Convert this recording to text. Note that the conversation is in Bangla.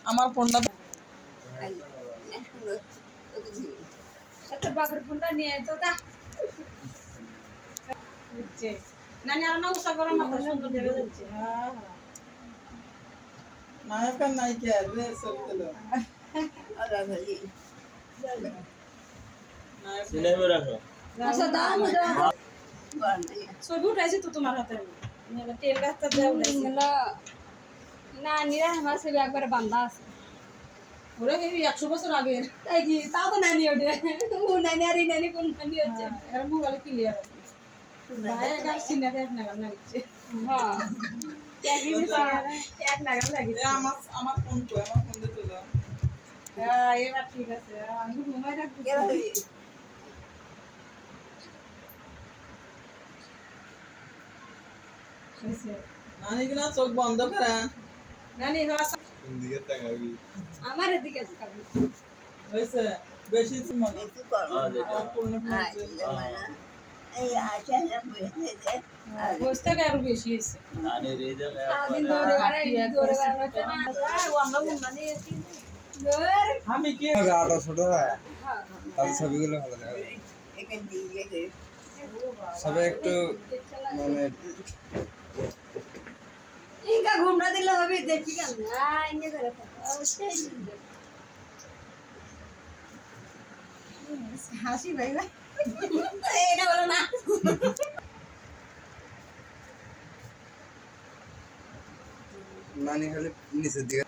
আমার ফোনটা বাপের ফোনটা নিয়ে তো তা নানি আর না উষা করার মাথা সুন্দর দেখা যাচ্ছে। নায়ক আর নায়িকা রে সত্যলো সিনেমা রাখো আচ্ছা দাও দাও ছবি উঠাইছি তো তোমার হাতে আমি তেল গাছটা দেওয়া উঠাইছি না নিরা আমার ছবি একবারে বান্ধা আছে ওরা কি 100 বছর আগের তাই কি তাও তো নানি ওঠে ও নানি আর এই নানি কোন নানি হচ্ছে এর মোবাইলে ক্লিয়ার ভাই গাছ চিনা দেখ না না দিচ্ছে হ্যাঁ এক নাগাল লাগিছে আমার ফোন কই আমার ফোন দিতে দাও হ্যাঁ এবার ঠিক আছে আমি ঘুমাই রাখবো নানি কিনা চোখ বন্ধ করা নানি হাস দিকে তাকাবি আমার এদিকে তাকাবি হয়েছে বেশি মনে বসতে আরো বেশি হয়েছে আরে রে যা সারাদিন দৌড়ে বেড়াই দৌড়ে বেড়াচ্ছে না আমরা উন্নতি আমি কি আটা ছোট হয় তার ছবিগুলো ভালো লাগে সবে একটু মানে ইনকা ঘুমটা দিলে হবে দেখি কেন ইনকে করে অবশ্যই হাসি ভাই না এটা বলো না নানি খালি নিচের দিকে